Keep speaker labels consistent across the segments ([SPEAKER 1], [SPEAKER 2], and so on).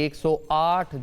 [SPEAKER 1] 108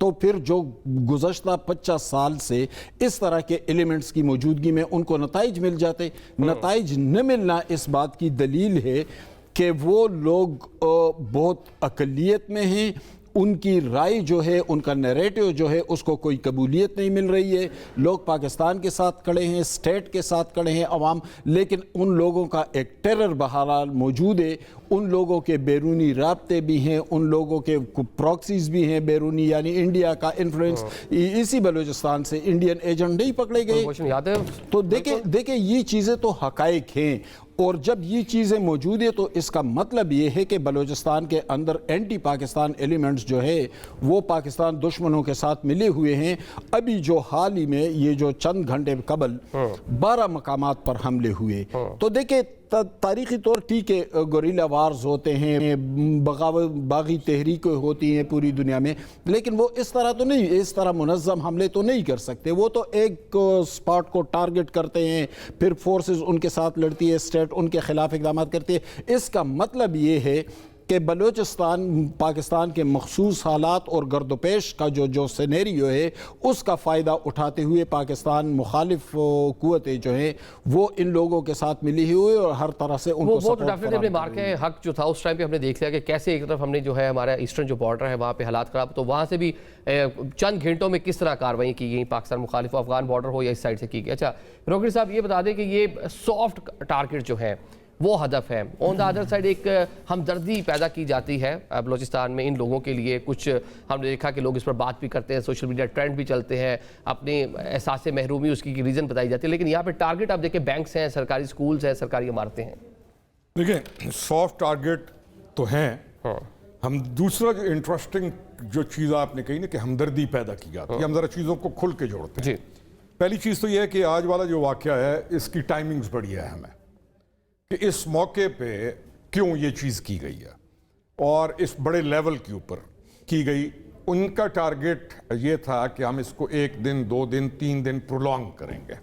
[SPEAKER 2] تو پھر جو گزشتہ 50 سال سے اس طرح کے ایلیمنٹس کی موجودگی میں ان کو نتائج مل جاتے. نتائج نہ ملنا اس بات کی دلیل ہے کہ وہ لوگ بہت اقلیت میں ہیں. ان کی رائے جو ہے, ان کا نیریٹو جو ہے, اس کو کوئی قبولیت نہیں مل رہی ہے. لوگ پاکستان کے ساتھ کھڑے ہیں, اسٹیٹ کے ساتھ کھڑے ہیں عوام, لیکن ان لوگوں کا ایک ٹیرر بہرحال موجود ہے. ان لوگوں کے بیرونی رابطے بھی ہیں, ان لوگوں کے پروکسیز بھی ہیں بیرونی, یعنی انڈیا کا انفلوئنس. اسی بلوچستان سے انڈین ایجنٹ نہیں پکڑے گئے. تو دیکھیں یہ چیزیں تو حقائق ہیں, اور جب یہ چیزیں موجود ہیں تو اس کا مطلب یہ ہے کہ بلوچستان کے اندر اینٹی پاکستان ایلیمنٹس جو ہے وہ پاکستان دشمنوں کے ساتھ ملے ہوئے ہیں. ابھی جو حال ہی میں یہ جو چند گھنٹے قبل 12 مقامات پر حملے ہوئے, تو دیکھیں تاریخی طور ٹھیک ہے گوریلا وارز ہوتے ہیں, باغی تحریکیں ہوتی ہیں پوری دنیا میں, لیکن وہ اس طرح تو نہیں, اس طرح منظم حملے تو نہیں کر سکتے. وہ تو ایک سپاٹ کو ٹارگٹ کرتے ہیں, پھر فورسز ان کے ساتھ لڑتی ہے, اسٹیٹ ان کے خلاف اقدامات کرتی ہے. اس کا مطلب یہ ہے کہ بلوچستان پاکستان کے مخصوص حالات اور گرد و پیش کا جو سینیریو ہے اس کا فائدہ اٹھاتے ہوئے پاکستان مخالف قوتیں جو ہیں وہ ان لوگوں کے ساتھ ملی ہوئی اور ہر طرح سے ان کو
[SPEAKER 1] سپورٹ کرتے ہیں. مارکے حق جو تھا اس ٹائم پہ ہم نے دیکھ لیا کہ کیسے ایک طرف ہم نے جو ہے ہمارا ایسٹرن جو بارڈر ہے وہاں پہ حالات خراب, تو وہاں سے بھی چند گھنٹوں میں کس طرح کاروائی کی گئی پاکستان مخالف, افغان بارڈر ہو یا اس سائڈ سے کی گئی. اچھا روکڑی صاحب یہ بتا دیں کہ یہ سافٹ ٹارگٹ جو ہے وہ ہدف ہے, آن دا ادر سائڈ ایک ہمدردی پیدا کی جاتی ہے بلوچستان میں ان لوگوں کے لیے. کچھ ہم نے دیکھا کہ لوگ اس پر بات بھی کرتے ہیں, سوشل میڈیا ٹرینڈ بھی چلتے ہیں, اپنے احساس محرومی اس کی ریزن بتائی جاتی ہے, لیکن یہاں پہ ٹارگٹ آپ دیکھیں بینکس ہیں, سرکاری سکولز ہیں, سرکاری عمارتیں ہیں.
[SPEAKER 3] دیکھیں سافٹ ٹارگٹ تو ہیں. ہم دوسرا جو انٹرسٹنگ جو چیز آپ نے کہی نا کہ ہمدردی پیدا کی جاتی ہے, ہم ذرا چیزوں کو کھل کے جوڑتے ہیں. پہلی چیز تو یہ ہے کہ آج والا جو واقعہ ہے اس کی ٹائمنگز بڑی اہم ہے کہ اس موقع پہ کیوں یہ چیز کی گئی ہے اور اس بڑے لیول کے اوپر کی گئی. ان کا ٹارگٹ یہ تھا کہ ہم اس کو 1 دن 2 دن 3 دن پرولونگ کریں گے,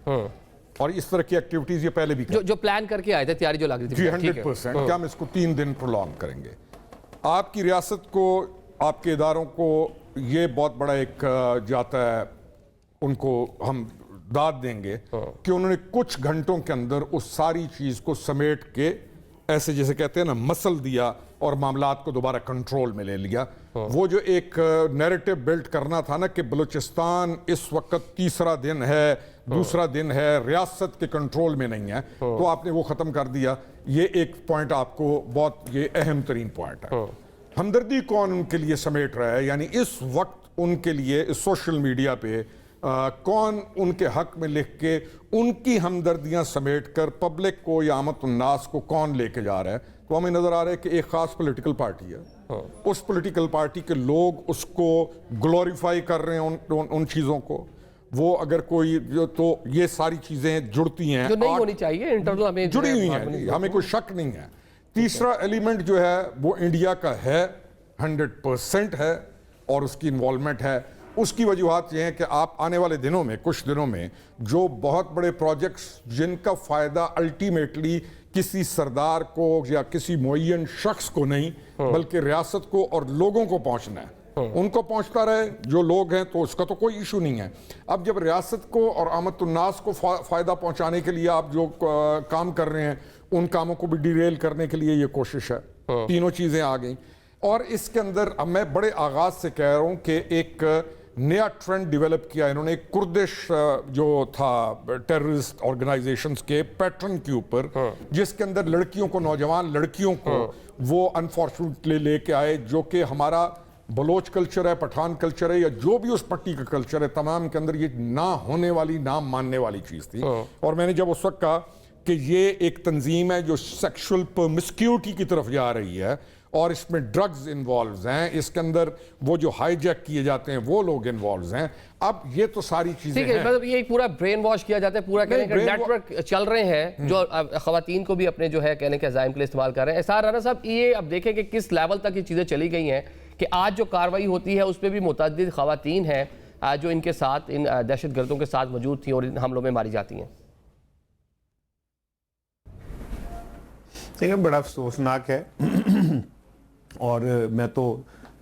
[SPEAKER 3] اور اس طرح کی ایکٹیویٹیز یہ پہلے بھی
[SPEAKER 1] جو پلان کر کے آئے تھے, تیاری جو لگ رہی تھی.
[SPEAKER 3] جی 100% کہ ہم اس کو 3 دن پرولونگ کریں گے. آپ کی ریاست کو, آپ کے اداروں کو یہ بہت بڑا ایک جاتا ہے, ان کو ہم داد دیں گے کہ انہوں نے کچھ گھنٹوں کے اندر اس ساری چیز کو سمیٹ کے ایسے جیسے کہتے ہیں نا مسل دیا اور معاملات کو دوبارہ کنٹرول میں لے لیا. وہ جو ایک نیریٹو بلڈ کرنا تھا نا کہ بلوچستان اس وقت تیسرا دن ہے, دوسرا دن ہے, ریاست کے کنٹرول میں نہیں ہے, تو آپ نے وہ ختم کر دیا. یہ ایک پوائنٹ آپ کو بہت یہ اہم ترین پوائنٹ ہے. ہمدردی کون ان کے لیے سمیٹ رہا ہے, یعنی اس وقت ان کے لیے اس سوشل میڈیا پہ کون ان کے حق میں لکھ کے ان کی ہمدردیاں سمیٹ کر پبلک کو یا عامت الناس کو کون لے کے جا رہا ہے. تو ہمیں نظر آ رہا ہے کہ ایک خاص پولیٹیکل پارٹی ہے, اس پولیٹیکل پارٹی کے لوگ اس کو گلوریفائی کر رہے ہیں ان چیزوں کو. وہ اگر کوئی تو یہ ساری چیزیں جڑتی ہیں,
[SPEAKER 1] جو نہیں ہونی چاہیے, انٹرنل ہمیں
[SPEAKER 3] جڑی ہوئی ہیں, ہمیں کوئی شک نہیں ہے. تیسرا ایلیمنٹ جو ہے وہ انڈیا کا ہے, 100% ہے, اور اس کی انوالومنٹ ہے. اس کی وجوہات یہ ہیں کہ آپ آنے والے دنوں میں, کچھ دنوں میں, جو بہت بڑے پروجیکٹس جن کا فائدہ الٹیمیٹلی کسی سردار کو یا کسی معین شخص کو نہیں بلکہ ریاست کو اور لوگوں کو پہنچنا ہے, ان کو پہنچتا رہے جو لوگ ہیں, تو اس کا تو کوئی ایشو نہیں ہے. اب جب ریاست کو اور عامت الناس کو فائدہ پہنچانے کے لیے آپ جو کام کر رہے ہیں ان کاموں کو بھی ڈیریل کرنے کے لیے یہ کوشش ہے. تینوں چیزیں آ گئیں. اور اس کے اندر اب میں بڑے آغاز سے کہہ رہا ہوں کہ ایک نیا ٹرینڈ ڈیولپ کیا انہوں نے. کردش جو تھا ٹیررسٹ آرگنائزیشنز کے پیٹرن کے اوپر, جس کے اندر لڑکیوں کو, نوجوان لڑکیوں کو وہ انفارچونیٹلی لے کے آئے, جو کہ ہمارا بلوچ کلچر ہے, پٹھان کلچر ہے, یا جو بھی اس پٹی کا کلچر ہے, تمام کے اندر یہ نہ ہونے والی, نہ ماننے والی چیز تھی. اور میں نے جب اس وقت کہا کہ یہ ایک تنظیم ہے جو سیکشل پرمسکیوٹی کی طرف جا رہی ہے اور اس میں ڈرگز انوالوز ہیں, اس کے اندر وہ جو ہائی جیک کیے جاتے ہیں وہ لوگ انوالوز ہیں. اب یہ تو ساری چیزیں ہیں,
[SPEAKER 1] مطلب یہ ایک پورا برین واش کیا جاتا ہے, پورا کہنے کے نیٹ ورک چل رہے ہیں جو خواتین کو بھی اپنے جو ہے کہنے کے عزائم کے لیے استعمال کر رہے ہیں. اسرار رانا صاحب, یہ اب دیکھیں کہ کس لیول تک یہ چیزیں چلی گئی ہیں کہ آج جو کاروائی ہوتی ہے اس پہ بھی متعدد خواتین ہیں جو ان کے ساتھ, ان دہشت گردوں کے ساتھ موجود تھیں اور ان حملوں میں ماری جاتی ہیں.
[SPEAKER 4] دیکھیں بڑا افسوسناک ہے, اور میں تو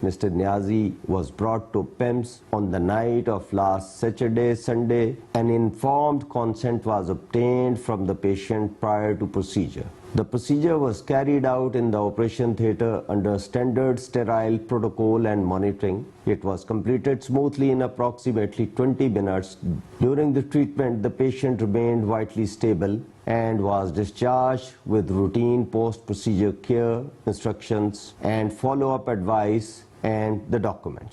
[SPEAKER 5] Mr. Niazi was brought to PIMS on the night of last Saturday, Sunday, and informed consent was obtained from the patient prior to procedure. The procedure was carried out in the operation theatre under standard sterile protocol and monitoring. It was completed smoothly in approximately 20 minutes. During the treatment, the patient remained vitally stable and was discharged with routine post-procedure care, instructions, and follow-up advice and the documents.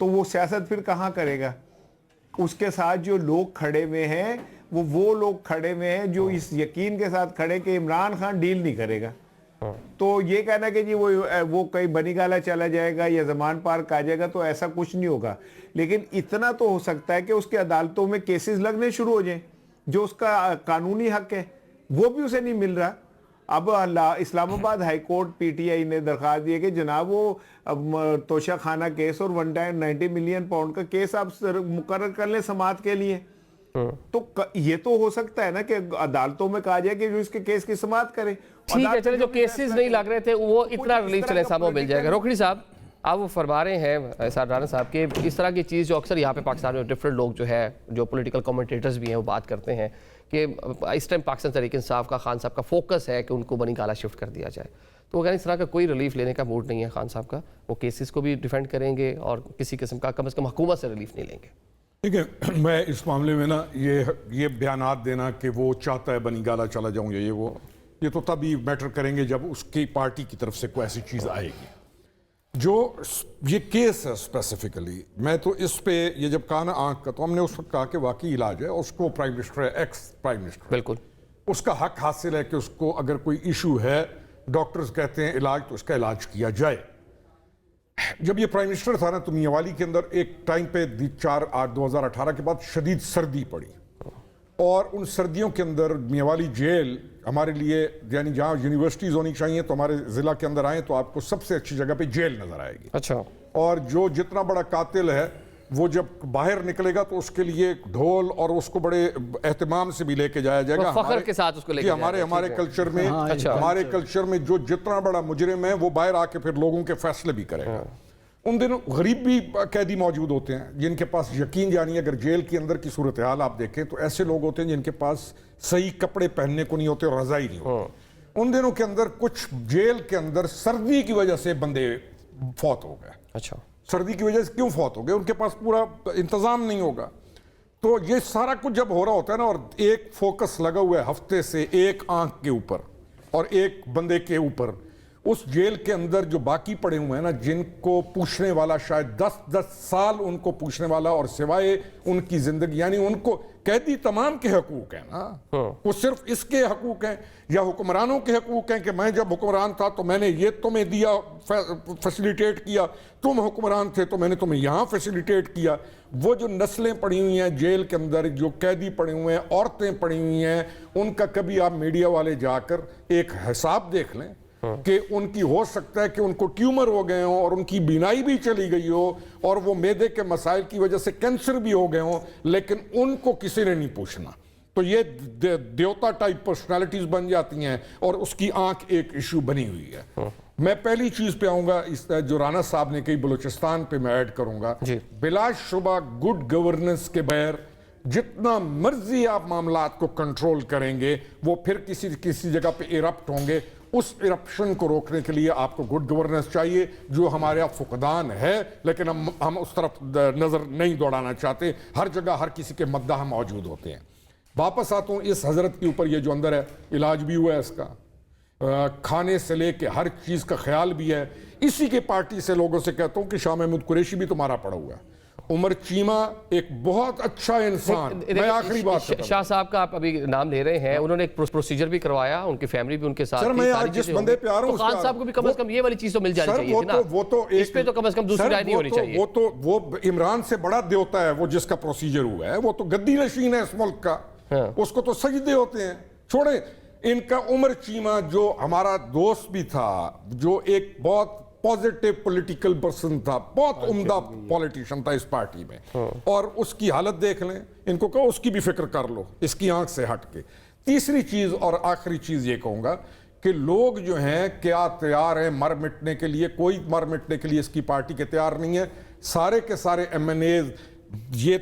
[SPEAKER 4] تو وہ سیاست پھر کہاں کرے گا؟ اس کے ساتھ جو لوگ کھڑے ہوئے ہیں وہ لوگ کھڑے ہوئے ہیں جو اس یقین کے ساتھ کھڑے کہ عمران خان ڈیل نہیں کرے گا. تو یہ کہنا کہ جی وہ کہیں بنی گالا چلا جائے گا یا زمان پارک آ جائے گا، تو ایسا کچھ نہیں ہوگا. لیکن اتنا تو ہو سکتا ہے کہ اس کے عدالتوں میں کیسز لگنے شروع ہو جائیں جو اس کا قانونی حق ہے، وہ بھی اسے نہیں مل رہا. اب اسلام آباد high court P T I نے درخواست دی ہے کہ جناب وہ توشہ خانہ کیس اور 190 ملین پاؤنڈ کا کیس آپ مقرر کر لیں سماعت کے لیے. تو یہ تو ہو سکتا ہے نا کہ عدالتوں میں کہا جائے کہ جو اس کے کیس کی سماعت کرے.
[SPEAKER 1] ٹھیک ہے، چلے جو کیسز نہیں لگ رہے تھے وہ اتنا ریلیف چلے صاحب مل جائے گا. روکھڑی صاحب آپ وہ فرما رہے ہیں اسعد رانا صاحب کہ اس طرح کی چیز جو اکثر یہاں پہ پاکستان میں ڈفرینٹ لوگ جو ہے جو پولیٹیکل کمنٹیٹرز بھی ہیں وہ بات کرتے ہیں کہ اس ٹائم پاکستان تحریک انصاف کا خان صاحب کا فوکس ہے کہ ان کو بنی گالا شفٹ کر دیا جائے. تو وہ کہتے ہیں اس طرح کا کوئی ریلیف لینے کا موڈ نہیں ہے خان صاحب کا، وہ کیسز کو بھی ڈیفینڈ کریں گے اور کسی قسم کا کم از کم حکومت سے ریلیف نہیں لیں گے.
[SPEAKER 3] ٹھیک ہے، میں اس معاملے میں نا یہ بیانات دینا کہ وہ چاہتا ہے بنی گالا چلا جاؤں یا یہ تو تبھی میٹر کریں گے جب اس کی پارٹی کی طرف سے کوئی ایسی چیز آئے گی. جو یہ کیس ہے اسپیسیفکلی، میں تو اس پہ یہ جب کہا نا آنکھ کا، تو ہم نے اس وقت کہا کہ واقعی علاج ہے. اس کو پرائم منسٹر ہے، ایکس پرائم منسٹر،
[SPEAKER 1] بالکل
[SPEAKER 3] اس کا حق حاصل ہے کہ اس کو اگر کوئی ایشو ہے، ڈاکٹرز کہتے ہیں علاج، تو اس کا علاج کیا جائے. جب یہ پرائم منسٹر تھا نا تو میاں والی کے اندر ایک ٹائم پہ 4/8/2018 کے بعد شدید سردی پڑی، اور ان سردیوں کے اندر میاں والی جیل ہمارے لیے، یعنی جہاں یونیورسٹیز ہونی چاہیے تو ہمارے ضلع کے اندر آئیں تو آپ کو سب سے اچھی جگہ پہ جیل نظر آئے گی.
[SPEAKER 1] اچھا،
[SPEAKER 3] اور جو جتنا بڑا قاتل ہے وہ جب باہر نکلے گا تو اس کے لیے ڈھول اور اس کو بڑے اہتمام سے بھی لے کے جایا جائے گا.
[SPEAKER 1] فخر کے ساتھ اس کو لے کے جایا جائے گا.
[SPEAKER 3] ہمارے کلچر میں ہمارے کلچر میں جو جتنا بڑا مجرم ہے وہ باہر آ کے پھر لوگوں کے فیصلے بھی کرے گا. ان دنوں غریب بھی قیدی موجود ہوتے ہیں جن کے پاس یقین جانیے اگر جیل کے اندر کی صورتحال آپ دیکھیں تو ایسے لوگ ہوتے ہیں جن کے پاس صحیح کپڑے پہننے کو نہیں ہوتے اور رضائی نہیں ہوتی. ان دنوں کے اندر کچھ جیل کے اندر سردی کی وجہ سے بندے فوت ہو گئے.
[SPEAKER 1] اچھا،
[SPEAKER 3] سردی کی وجہ سے کیوں فوت ہو گئے؟ ان کے پاس پورا انتظام نہیں ہوگا. تو یہ سارا کچھ جب ہو رہا ہوتا ہے نا، اور ایک فوکس لگا ہوا ہے ہفتے سے ایک آنکھ کے اوپر اور ایک بندے کے اوپر، اس جیل کے اندر جو باقی پڑے ہوئے ہیں نا، جن کو پوچھنے والا شاید 10 سال ان کو پوچھنے والا، اور سوائے ان کی زندگی، یعنی ان کو قیدی تمام کے حقوق ہیں نا، وہ صرف اس کے حقوق ہیں یا حکمرانوں کے حقوق ہیں کہ میں جب حکمران تھا تو میں نے یہ تمہیں دیا، فیسیلیٹیٹ کیا، تم حکمران تھے تو میں نے تمہیں یہاں فیسیلیٹیٹ کیا. وہ جو نسلیں پڑی ہوئی ہیں جیل کے اندر، جو قیدی پڑے ہوئے ہیں، عورتیں پڑی ہوئی ہیں، ان کا کبھی آپ میڈیا والے جا کر ایک حساب دیکھ لیں کہ ان کی ہو سکتا ہے کہ ان کو ٹیومر ہو گئے ہوں اور ان کی بینائی بھی چلی گئی ہو اور وہ معدے کے مسائل کی وجہ سے کینسر بھی ہو گئے ہوں، لیکن ان کو کسی نے نہیں پوچھنا. تو یہ دیوتا ٹائپ پرسنالٹیز بن جاتی ہیں اور اس کی آنکھ ایک ایشو بنی ہوئی ہے. میں پہلی چیز پہ آؤں گا، اس جو رانا صاحب نے کہی بلوچستان پہ میں ایڈ کروں گا. بلا شبہ گڈ گورننس کے بغیر جتنا مرضی آپ معاملات کو کنٹرول کریں گے وہ پھر کسی جگہ پہ ایرپٹ ہوں گے. اس ایرپشن کو روکنے کے لیے آپ کو گڈ گورننس چاہیے جو ہمارے آپ فقدان ہے، لیکن ہم اس طرف نظر نہیں دوڑانا چاہتے. ہر جگہ ہر کسی کے مداح موجود ہوتے ہیں. واپس آتا ہوں اس حضرت کے اوپر، یہ جو اندر ہے علاج بھی ہوا ہے اس کا، کھانے سے لے کے ہر چیز کا خیال بھی ہے. اسی کے پارٹی سے لوگوں سے کہتا ہوں کہ شاہ محمود قریشی بھی تمہارا پڑا ہوا ہے. عمر چیمہ ایک بہت اچھا انسان. میں آخری بات
[SPEAKER 1] شاہ صاحب کا آپ ابھی نام لے رہے ہیں، انہوں نے ایک پروسیجر بھی کروایا، ان کی فیملی بھی ان کے ساتھ.
[SPEAKER 3] سر میں آج جس بندے پہ آ رہا ہوں،
[SPEAKER 1] خان صاحب کو بھی کم از کم یہ والی چیز تو مل جانی چاہیے تھی نا. اس پہ تو کم از کم دوسری رائے نہیں ہونی چاہیے.
[SPEAKER 3] وہ عمران سے بڑا دیوتا ہے وہ جس کا پروسیجر ہوا ہے، وہ تو گدی نشین ہے اس ملک کا، اس کو تو سجدے ہوتے ہیں. چھوڑیں ان کا. عمر چیمہ جو ہمارا دوست بھی تھا، جو ایک بہت پازیٹیو پولیٹیکل پرسن تھا، بہت عمدہ پولیٹیشین تھا اس پارٹی میں، اور اس کی حالت دیکھ لیں. ان کو کہو اس کی بھی فکر کر لو اس کی آنکھ سے ہٹ کے. تیسری چیز اور آخری چیز یہ کہوں گا کہ لوگ جو ہیں کیا تیار ہیں مر مٹنے کے لیے؟ کوئی مر مٹنے کے لیے اس کی پارٹی کے تیار نہیں ہے. سارے کے سارے ایم این ایز یہ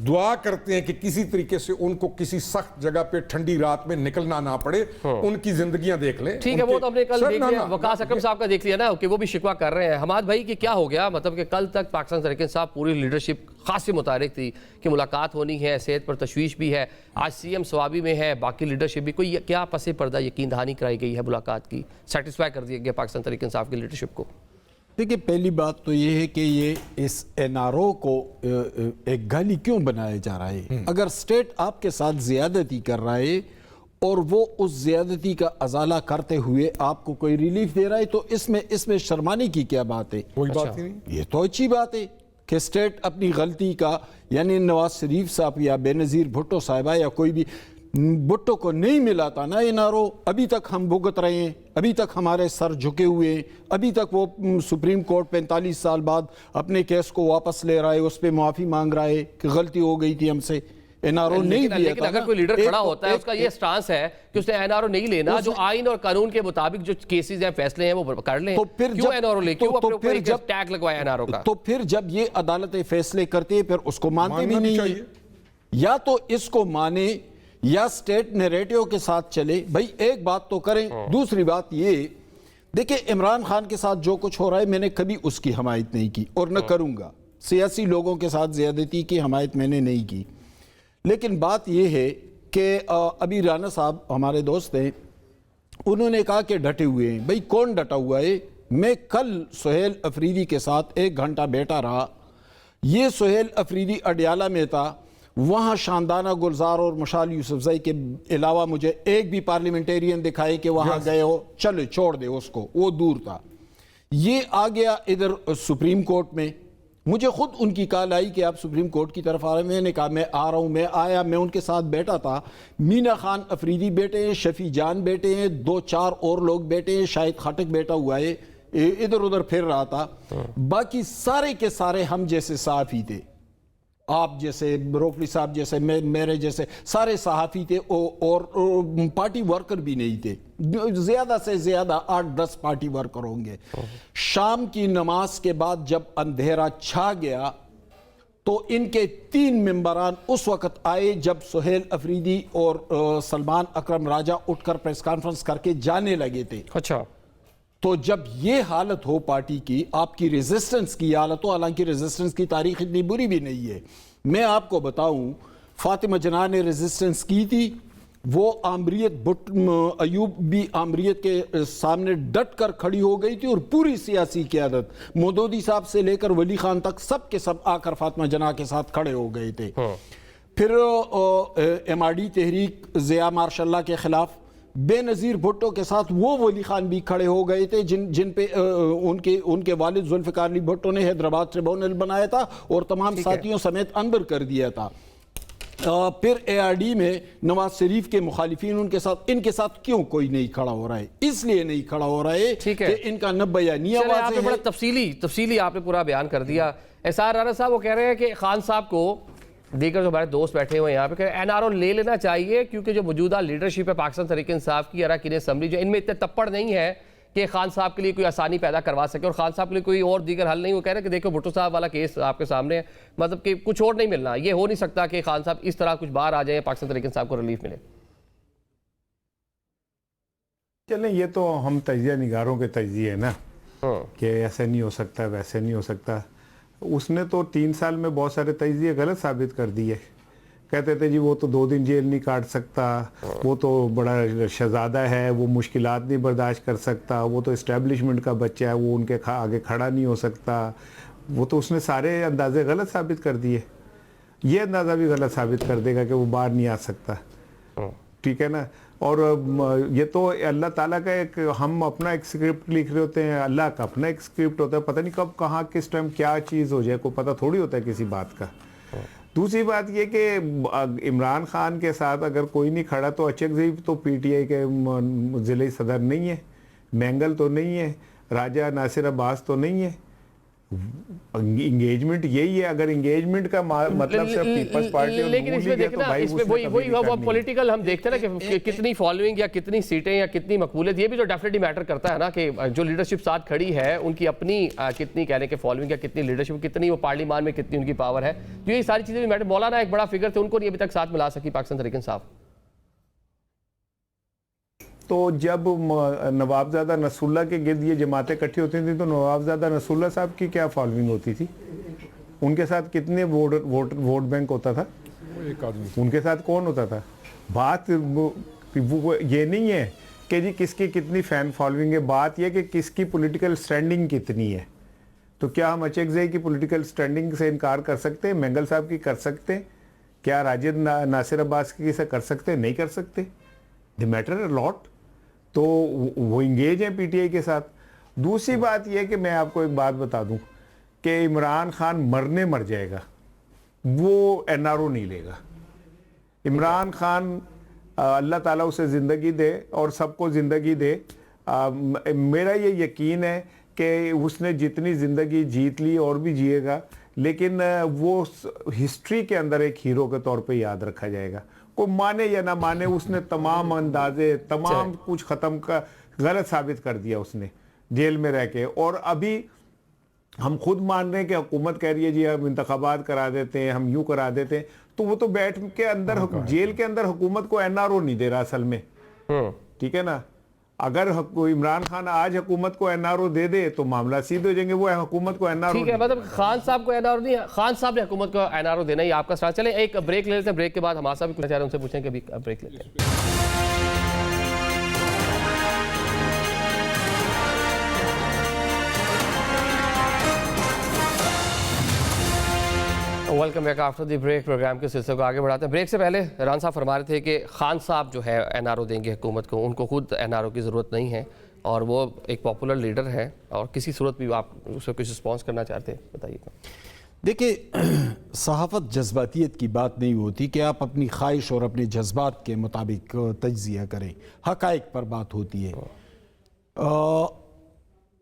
[SPEAKER 3] دعا کرتے ہیں کہ کسی طریقے سے ان کو کسی سخت جگہ پہ ٹھنڈی رات میں نکلنا نہ پڑے. ان کی زندگیاں دیکھ لیں.
[SPEAKER 1] ٹھیک ہے، وہ تو ہم نے کل دیکھ لیا، وقاص اکرم صاحب کا دیکھ لیا نا کہ وہ بھی شکوہ کر رہے ہیں. حماد بھائی کہ کیا ہو گیا؟ مطلب کہ کل تک پاکستان تحریک انصاف پوری لیڈرشپ خاصی متحرک تھی کہ ملاقات ہونی ہے، صحت پر تشویش بھی ہے، آج سی ایم سوابی میں ہے، باقی لیڈرشپ بھی. کوئی کیا پس پردہ یقین دہانی کرائی گئی ہے ملاقات کی؟ سیٹسفائی کر دیا گیا پاکستان تحریک انصاف کی لیڈرشپ کو؟
[SPEAKER 2] دیکھیے پہلی بات تو یہ ہے کہ یہ اس این آر او کو ایک گالی کیوں بنایا جا رہا ہے؟ اگر سٹیٹ آپ کے ساتھ زیادتی کر رہا ہے اور وہ اس زیادتی کا ازالہ کرتے ہوئے آپ کو کوئی ریلیف دے رہا ہے تو اس میں شرمانے کی کیا بات ہے؟
[SPEAKER 3] کوئی بات ہی نہیں.
[SPEAKER 2] یہ تو اچھی بات ہے کہ سٹیٹ اپنی غلطی کا، یعنی نواز شریف صاحب یا بے نظیر بھٹو صاحبہ یا کوئی بھی، بھٹو کو نہیں ملا تھا نا این آر او، ابھی تک ہم بھگت رہے ہیں، ابھی تک ہمارے سر جھکے ہوئے ہیں، ابھی تک وہ سپریم کورٹ 45 سال بعد اپنے کیس کو واپس لے رہا ہے، اس پہ معافی مانگ رہا ہے کہ غلطی ہو گئی تھی ہم سے. این آر او نہیں دیا تھا.
[SPEAKER 1] لیکن اگر کوئی لیڈر کھڑا ہوتا ہے اس کا یہ سٹانس ہے کہ اس نے این آر او نہیں لینا، جو آئین اور قانون کے مطابق جو کیسز ہیں، فیصلے ہیں وہ کر لیں. کیوں این آر او لے، کیوں اپنے اوپر ایک ٹیگ لگوایا این آر او کا؟
[SPEAKER 2] تو پھر جب یہ عدالتیں فیصلے کرتے ہیں پھر اس کو مانتے بھی نہیں ہیں. یا تو اس کو مانے یا سٹیٹ نیریٹیو کے ساتھ چلے. بھائی ایک بات تو کریں. دوسری بات یہ دیکھیں، عمران خان کے ساتھ جو کچھ ہو رہا ہے میں نے کبھی اس کی حمایت نہیں کی اور نہ کروں گا. سیاسی لوگوں کے ساتھ زیادتی کی حمایت میں نے نہیں کی. لیکن بات یہ ہے کہ ابھی رانا صاحب ہمارے دوست ہیں، انہوں نے کہا کہ ڈٹے ہوئے ہیں. بھائی کون ڈٹا ہوا ہے؟ میں کل سہیل افریدی کے ساتھ 1 گھنٹہ بیٹھا رہا. یہ سہیل افریدی اڈیالہ میں تھا، وہاں شاندانہ گلزار اور مشال یوسفزئی کے علاوہ مجھے ایک بھی پارلیمنٹیرین دکھائے کہ وہاں گئے ہو. چلے چھوڑ دے اس کو، وہ دور تھا. یہ آ گیا ادھر سپریم کورٹ میں. مجھے خود ان کی کال آئی کہ آپ سپریم کورٹ کی طرف آ رہے ہیں. میں نے کہا میں آ رہا ہوں. میں آیا، میں ان کے ساتھ بیٹھا تھا. مینا خان افریدی بیٹے ہیں، شفیع جان بیٹے ہیں، 2-4 اور لوگ بیٹے ہیں، شاہد خاٹک بیٹا ہوا ہے، ادھر ادھر پھر رہا تھا. باقی سارے کے سارے ہم جیسے صحافی تھے، آپ جیسے، روکلی صاحب جیسے، میرے جیسے سارے صحافی تھے اور پارٹی ورکر بھی نہیں تھے. زیادہ سے زیادہ 8-10 پارٹی ورکر ہوں گے. شام کی نماز کے بعد جب اندھیرا چھا گیا تو ان کے 3 ممبران اس وقت آئے جب سہیل افریدی اور سلمان اکرم راجہ اٹھ کر پریس کانفرنس کر کے جانے لگے تھے.
[SPEAKER 1] اچھا،
[SPEAKER 2] تو جب یہ حالت ہو پارٹی کی، آپ کی ریزسٹنس کی حالت ہو، حالانکہ ریزسٹنس کی تاریخ اتنی بری بھی نہیں ہے. میں آپ کو بتاؤں، فاطمہ جناح نے ریزسٹنس کی تھی. وہ آمریت ایوب بھی آمریت کے سامنے ڈٹ کر کھڑی ہو گئی تھی اور پوری سیاسی قیادت مودودی صاحب سے لے کر ولی خان تک سب کے سب آ کر فاطمہ جناح کے ساتھ کھڑے ہو گئے تھے. پھر ایم آر ڈی تحریک ضیاء ماشاء اللہ کے خلاف بے نظیر بھٹو کے ساتھ وہ ولی خان بھی کھڑے ہو گئے تھے جن پہ ان کے والد ذوالفقار علی بھٹو نے حیدرآباد ٹریبونل بنایا تھا اور تمام ساتھیوں سمیت اندر کر دیا تھا. پھر اے آر ڈی میں نواز شریف کے مخالفین ان کے ساتھ کیوں کوئی نہیں کھڑا ہو رہا ہے؟ اس لیے نہیں کھڑا ہو رہا ہے کہ ان کا نہ بیانیہ واضح ہے.
[SPEAKER 1] بڑا تفصیلی آپ نے پورا بیان کر دیا. احسان رانا صاحب وہ کہہ رہے ہیں کہ خان صاحب کو دیگر جو ہمارے دوست بیٹھے ہوئے ہیں یہاں پہ کہ این آر او لے لینا چاہیے کیونکہ جو موجودہ لیڈرشپ ہے پاکستان تحریک انصاف کی اراکین اسمبلی، جو ان میں اتنے تپڑ نہیں ہے کہ خان صاحب کے لیے کوئی آسانی پیدا کروا سکے اور خان صاحب کے لیے کوئی اور دیگر حل نہیں. وہ کہہ رہے ہیں کہ دیکھو بھٹو صاحب والا کیس آپ کے سامنے ہے، مطلب کہ کچھ اور نہیں ملنا. یہ ہو نہیں سکتا کہ خان صاحب اس طرح کچھ باہر آ جائیں، پاکستان تحریک انصاف کو ریلیف ملے.
[SPEAKER 4] چلیں یہ تو ہم تجزیہ نگاروں کے تجزیے ہیں نا کہ ایسے نہیں ہو سکتا، ویسے نہیں ہو سکتا. اس نے تو 3 سال میں بہت سارے تجزیے غلط ثابت کر دیے. کہتے تھے جی وہ تو 2 دن جیل نہیں کاٹ سکتا، وہ تو بڑا شہزادہ ہے، وہ مشکلات نہیں برداشت کر سکتا، وہ تو اسٹیبلشمنٹ کا بچہ ہے، وہ ان کے آگے کھڑا نہیں ہو سکتا. وہ تو اس نے سارے اندازے غلط ثابت کر دیے. یہ اندازہ بھی غلط ثابت کر دے گا کہ وہ باہر نہیں آ سکتا. ٹھیک ہے نا. اور یہ تو اللہ تعالیٰ کا ایک، ہم اپنا ایک اسکرپٹ لکھ رہے ہوتے ہیں، اللہ کا اپنا ایک اسکرپٹ ہوتا ہے. پتہ نہیں کب کہاں کس ٹائم کیا چیز ہو جائے، کوئی پتہ تھوڑی ہوتا ہے کسی بات کا. دوسری بات یہ کہ عمران خان کے ساتھ اگر کوئی نہیں کھڑا تو اچکزئی تو پی ٹی آئی کے ضلعی صدر نہیں ہے، مینگل تو نہیں ہے، راجہ ناصر عباس تو نہیں ہے. انگیجمنٹ یہی ہے. اگر انگیجمنٹ کا مطلب صرف پیپلز پارٹی اور
[SPEAKER 1] لیکن اس میں دیکھنا، اس میں وہی پولیٹیکل ہم دیکھتے ہیں نا کہ کتنی فالوئنگ یا کتنی سیٹیں یا کتنی مقبولیت، یہ بھی تو ڈیفینیٹلی میٹر کرتا ہے نا کہ جو لیڈرشپ ساتھ کھڑی ہے ان کی اپنی کتنی کہنے کہ فالوئنگ یا کتنی لیڈرشپ، کتنی وہ پارلیمان میں کتنی ان کی پاور ہے. جو یہ ساری چیزیں بھی میٹر. مولانا ایک بڑا فگر تھے، ان کو نہیں ابھی تک ساتھ ملا سکی پاکستان تحریک انصاف.
[SPEAKER 4] تو جب نوابزادہ نصر اللہ کے گرد یہ جماعتیں اکٹھی ہوتی تھیں تو نوابزادہ نصر اللہ صاحب کی کیا فالوئنگ ہوتی تھی؟ ان کے ساتھ کتنے ووٹ بینک ہوتا تھا؟ ان کے ساتھ کون ہوتا تھا؟ بات یہ نہیں ہے کہ جی کس کی کتنی فین فالوئنگ ہے، بات یہ کہ کس کی پولیٹیکل سٹینڈنگ کتنی ہے. تو کیا ہم اچیکزئی کی پولیٹیکل سٹینڈنگ سے انکار کر سکتے ہیں؟ مینگل صاحب کی کر سکتے ہیں؟ کیا راجد ناصر عباس کی سے کر سکتے ہیں؟ نہیں کر سکتے. دی میٹر لاٹ. تو وہ انگیج ہیں پی ٹی آئی کے ساتھ. دوسری بات یہ کہ میں آپ کو ایک بات بتا دوں کہ عمران خان مرنے مر جائے گا, وہ این آر او نہیں لے گا. عمران خان اللہ تعالیٰ اسے زندگی دے اور سب کو زندگی دے. میرا یہ یقین ہے کہ اس نے جتنی زندگی جیت لی اور بھی جیے گا, لیکن وہ ہسٹری کے اندر ایک ہیرو کے طور پہ یاد رکھا جائے گا. کوئی مانے یا نہ مانے, اس نے تمام اندازے تمام کچھ ختم کا غلط ثابت کر دیا اس نے جیل میں رہ کے. اور ابھی ہم خود مان رہے ہیں کہ حکومت کہہ رہی ہے جی ہم انتخابات کرا دیتے ہیں, ہم یوں کرا دیتے ہیں, تو وہ تو بیٹھ کے اندر جیل کے اندر حکومت کو این آر او نہیں دے رہا اصل میں. ٹھیک ہے نا. اگر عمران خان آج حکومت کو این آر او دے دے تو معاملہ سیدھ ہو جائیں گے. وہ حکومت کو این آر او
[SPEAKER 1] ٹھیک ہے, مطلب خان صاحب کو این آر او نہیں, خان صاحب نے حکومت کو این آر او دینا ہی آپ کا سٹار. چلیں ایک بریک لے لیتے ہیں, بریک کے بعد ہمارے صاحب بھی کچھ چاہ رہے ہیں ان سے پوچھیں کہ ابھی بریک لیتے ہیں. Welcome back after the break. Programme کے سلسلے کو آگے بڑھاتے ہیں. بریک سے پہلے ران صاحب فرما رہے تھے کہ خان صاحب جو ہے این آر او دیں گے حکومت کو, ان کو خود این آر او کی ضرورت نہیں ہے اور وہ ایک پاپولر لیڈر ہے اور کسی صورت بھی آپ اس کو کچھ رسپانس کرنا چاہتے ہیں, بتائیے گا.
[SPEAKER 2] دیکھیں, صحافت جذباتیت کی بات نہیں ہوتی کہ آپ اپنی خواہش اور اپنے جذبات کے مطابق تجزیہ کریں. حقائق پر بات ہوتی ہے.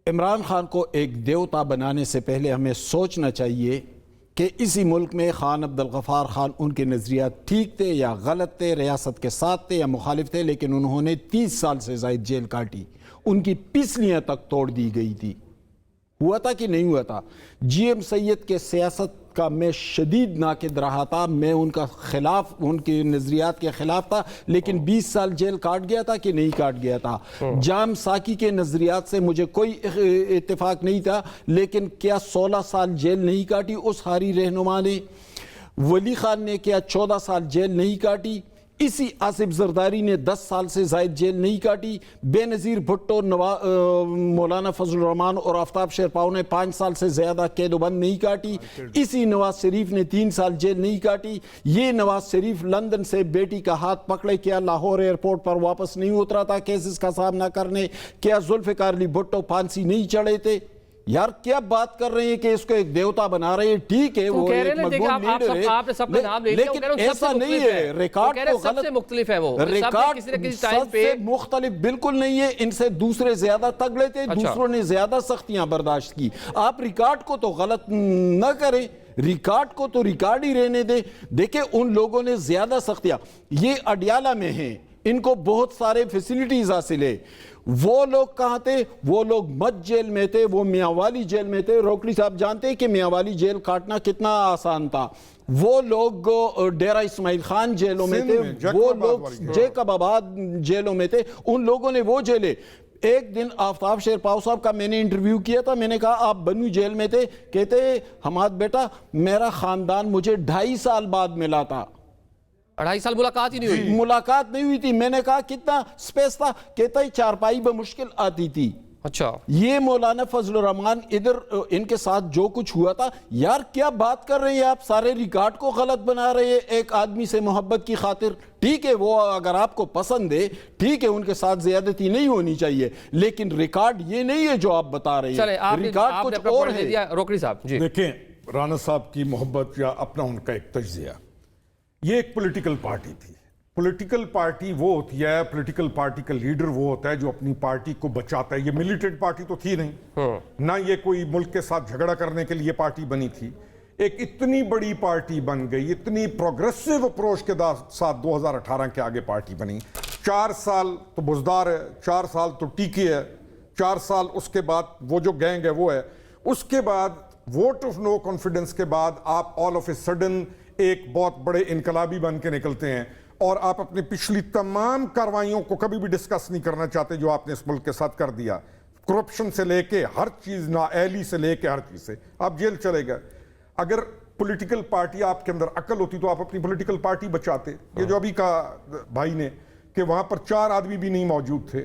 [SPEAKER 2] عمران خان کو ایک دیوتا بنانے سے پہلے ہمیں سوچنا چاہیے کہ اسی ملک میں خان عبدالغفار خان ان کے نظریات ٹھیک تھے یا غلط تھے, ریاست کے ساتھ تھے یا مخالف تھے, لیکن انہوں نے 30 سال سے زائد جیل کاٹی. ان کی پسلیاں تک توڑ دی گئی تھی. ہوا تھا کہ نہیں ہوا تھا؟ جی ایم سید کے سیاست کا میں شدید ناقد رہا تھا, میں ان کا خلاف, ان کے نظریات کے خلاف تھا, لیکن 20 سال جیل کاٹ گیا تھا کہ نہیں کاٹ گیا تھا. جام ساکی کے نظریات سے مجھے کوئی اتفاق نہیں تھا, لیکن کیا 16 سال جیل نہیں کاٹی اس حاری رہنما نے؟ ولی خان نے کیا 14 سال جیل نہیں کاٹی؟ اسی آصف زرداری نے 10 سال سے زائد جیل نہیں کاٹی. بے نظیر بھٹو, مولانا فضل الرحمان اور آفتاب شیرپاؤ نے 5 سال سے زیادہ قید و بند نہیں کاٹی. اسی نواز شریف نے 3 سال جیل نہیں کاٹی. یہ نواز شریف لندن سے بیٹی کا ہاتھ پکڑے کیا لاہور ایئرپورٹ پر واپس نہیں اترا تھا کیسز کا سامنا کرنے؟ کیا ذوالفقار علی بھٹو پھانسی نہیں چڑھے تھے؟ یار کیا بات کر رہے ہیں کہ اس کو ایک دیوتا بنا رہے ہیں. ٹھیک ہے, وہ ایک مضمون لیڈر ہے, لیکن ایسا نہیں ہے. ریکارڈ تو غلط,
[SPEAKER 1] مختلف ہے, وہ
[SPEAKER 2] ریکارڈ سب سے مختلف بالکل نہیں ہے. ان سے دوسرے زیادہ تگڑے تھے, دوسروں نے زیادہ سختیاں برداشت کی. آپ ریکارڈ کو تو غلط نہ کریں, ریکارڈ کو تو ریکارڈ ہی رہنے دیں. دیکھیں ان لوگوں نے زیادہ سختیاں, یہ اڈیالہ میں ہیں, ان کو بہت سارے فیسیلیٹیز حاصل ہے. وہ لوگ کہاں تھے؟ وہ لوگ مت جیل میں تھے, وہ میاں والی جیل میں تھے. روکڑی صاحب جانتے ہیں کہ میاں والی جیل کاٹنا کتنا آسان تھا. وہ لوگ ڈیرہ اسماعیل خان جیلوں میں تھے, وہ لوگ جیکب آباد جیلوں میں تھے. ان لوگوں نے وہ جیلیں. ایک دن آفتاب شیرپاؤ صاحب کا میں نے انٹرویو کیا تھا, میں نے کہا آپ بنو جیل میں تھے, کہتے حماد بیٹا میرا خاندان مجھے 2.5 سال بعد ملا تھا.
[SPEAKER 1] 2.5 سال ملاقات ہی نہیں ہوئی.
[SPEAKER 2] ملاقات نہیں ہوئی تھی. میں نے کہا کتنا سپیس تھا؟ کہتا ہے چارپائی بمشکل آتی تھی.
[SPEAKER 1] اچھا,
[SPEAKER 2] یہ مولانا فضل الرحمان ادھر ان کے ساتھ جو کچھ ہوا تھا. یار کیا بات کر رہے ہیں آپ؟ سارے ریکارڈ کو غلط بنا رہے ہیں ایک آدمی سے محبت کی خاطر. ٹھیک ہے, وہ اگر آپ کو پسند ہے ٹھیک ہے, ان کے ساتھ زیادتی نہیں ہونی چاہیے, لیکن ریکارڈ یہ نہیں ہے جو آپ بتا رہے ہیں. ریکارڈ کچھ اور ہے.
[SPEAKER 1] روکڑی صاحب جی
[SPEAKER 3] دیکھیں, رانا صاحب کی محبت یا اپنا ان کا ایک تجزیہ, یہ ایک پولیٹیکل پارٹی تھی. پولیٹیکل پارٹی وہ ہوتی ہے, پولیٹیکل پارٹی کا لیڈر وہ ہوتا ہے جو اپنی پارٹی کو بچاتا ہے. یہ ملیٹنٹ پارٹی تو تھی نہیں, نہ یہ کوئی ملک کے ساتھ جھگڑا کرنے کے لیے پارٹی بنی تھی. ایک اتنی بڑی پارٹی بن گئی, اتنی پروگریسو اپروچ کے ساتھ 2018 کے آگے پارٹی بنی. 4 سال تو بزدار ہے, 4 سال تو ٹیکی ہے, 4 سال اس کے بعد وہ جو گینگ ہے وہ ہے. اس کے بعد ووٹ آف نو کانفیڈنس کے بعد آپ آل آف اے سڈن ایک بہت بڑے انقلابی بن کے نکلتے ہیں, اور آپ اپنی پچھلی تمام کاروائیوں کو کبھی بھی ڈسکس نہیں کرنا چاہتے جو آپ نے اس ملک کے ساتھ کر دیا. کرپشن سے لے کے ہر چیز, نااہلی سے لے کے ہر چیز سے آپ جیل چلے گئے. اگر پولیٹیکل پارٹی آپ کے اندر عقل ہوتی تو آپ اپنی پولیٹیکل پارٹی بچاتے. یہ جو ابھی کہا بھائی نے کہ وہاں پر 4 آدمی بھی نہیں موجود تھے,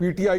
[SPEAKER 3] PTI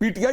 [SPEAKER 3] PTI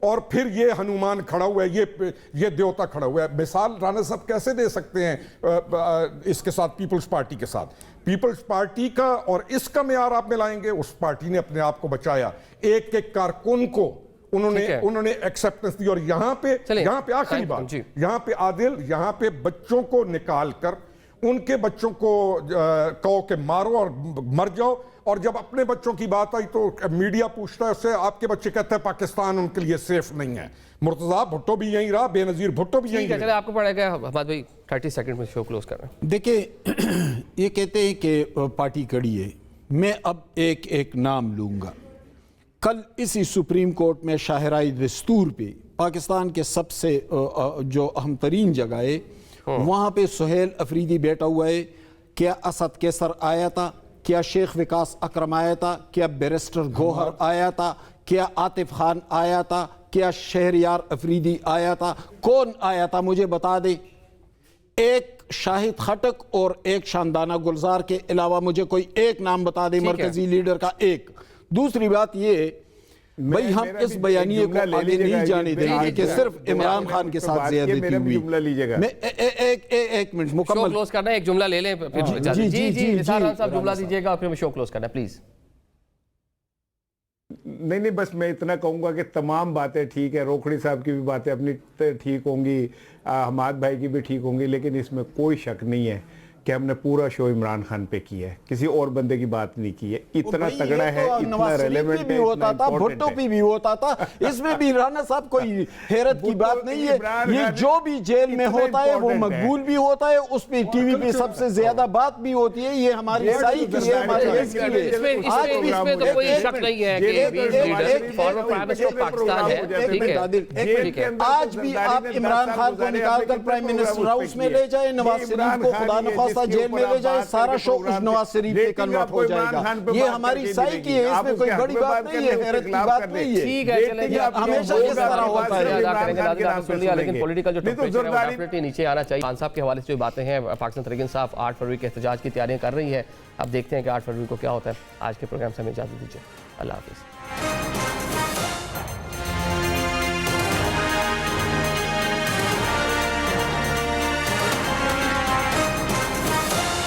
[SPEAKER 3] اور پھر یہ ہنومان کھڑا ہوا ہے, یہ دیوتا کھڑا ہوا ہے. مثال رانا صاحب کیسے دے سکتے ہیں اس کے ساتھ, پیپلز پارٹی کے ساتھ؟ پیپلز پارٹی کا اور اس کا معیار آپ ملائیں گے؟ اس پارٹی نے اپنے آپ کو بچایا, ایک ایک کارکن کو انہوں نے ایکسپٹنس دی. اور یہاں پہ آخری بات, یہاں پہ عادل, یہاں پہ بچوں کو نکال کر ان کے بچوں کو کہو کہ مارو اور مر جاؤ, اور جب اپنے بچوں کی بات آئی تو میڈیا پوچھتا ہے اس سے, آپ کے بچے کہتے ہیں پاکستان ان کے لیے سیف نہیں ہے. مرتضیٰ بھٹو بھی یہیں رہا, بے نظیر بھٹو بھی یہیں رہا.
[SPEAKER 1] چلے آپ کو پڑے گا حماد بھائی 30 سیکنڈ میں شو کلوز کر رہے ہیں.
[SPEAKER 2] دیکھیں یہ کہتے ہیں کہ پارٹی کڑی ہے, میں اب ایک نام لوں گا. کل اسی سپریم کورٹ میں شاہرائی دستور پہ پاکستان کے سب سے جو اہم ترین جگہ ہے وہاں پہ سہیل افریدی بیٹھا ہوا ہے. کیا اسد کیسر آیا تھا؟ کیا شیخ وکاس اکرم آیا تھا؟ کیا بیرسٹر گوہر آیا تھا؟ کیا عاطف خان آیا تھا؟ کیا شہریار افریدی آیا تھا؟ کون آیا تھا مجھے بتا دے. ایک شاہد خٹک اور ایک شاندانہ گلزار کے علاوہ مجھے کوئی ایک نام بتا دے مرکزی لیڈر کا. ایک دوسری بات یہ بھئی ہم اس بیانیے کو آگے نہیں جانے دیں گے کہ صرف عمران خان کے ساتھ زیادتی ہوئی. میں ایک منٹ
[SPEAKER 1] شو
[SPEAKER 2] مکمل
[SPEAKER 1] کلوز کرنا ہے, ایک جملہ لے لیں پھر. جی نثار خان صاحب جملہ دیجئے گا اور پھر میں شو کلوز کرنا ہے پلیز.
[SPEAKER 4] نہیں بس میں اتنا کہوں گا کہ تمام باتیں ٹھیک ہے, روکھڑی صاحب کی بھی باتیں اپنی ٹھیک ہوں گی, حماد بھائی کی بھی ٹھیک ہوں گی, لیکن اس میں کوئی شک نہیں ہے کہ ہم نے پورا شو عمران خان پہ کیا ہے, کسی اور بندے کی بات نہیں کی ہے. اتنا تگڑا ہے, اتنا ریلیونٹ ہے,
[SPEAKER 2] ہوتا تھا, بھٹو پہ بھی ہوتا تھا, اس میں بھی رانا صاحب کوئی حیرت کی بات نہیں ہے. یہ جو بھی جیل میں ہوتا ہے وہ مقبول بھی ہوتا ہے, اس پہ ٹی وی پہ سب سے زیادہ بات بھی ہوتی ہے. یہ ہماری صحیح کی ہے, ہماری اس کی ہے.
[SPEAKER 1] اس میں تو کوئی شک نہیں ہے کہ فارمر پرائم منسٹر پاکستان ہے. ٹھیک ہے,
[SPEAKER 2] آج بھی آپ عمران خان کو نکال کر پرائم منسٹر ہاؤس میں لے جائیں, نواز شریف کو خدا نخواستہ جیل میں لے جائے, سارا شو اس نواز شریف پہ کنورٹ ہو جائے گا. یہ ہماری صحیح کی ہے, اس میں کوئی بڑی بات نہیں ہے, حیرت کی بات نہیں ہے.
[SPEAKER 1] ٹھیک ہے, چلیں
[SPEAKER 2] ہمیشہ اس طرح ہوتا ہے.
[SPEAKER 1] لیکن پولیٹیکل جو ٹیمپریچر ہے وہ ڈیفینیٹلی نیچے آنا چاہیے. خان صاحب کے حوالے سے جو باتیں ہیں, پاکستان تحریک انصاف 8 فروری کے احتجاج کی تیاریاں کر رہی ہے. اب دیکھتے ہیں کہ 8 فروری کو کیا ہوتا ہے. آج کے پروگرام سے ہمیں اجازت دیجیے. اللہ حافظ.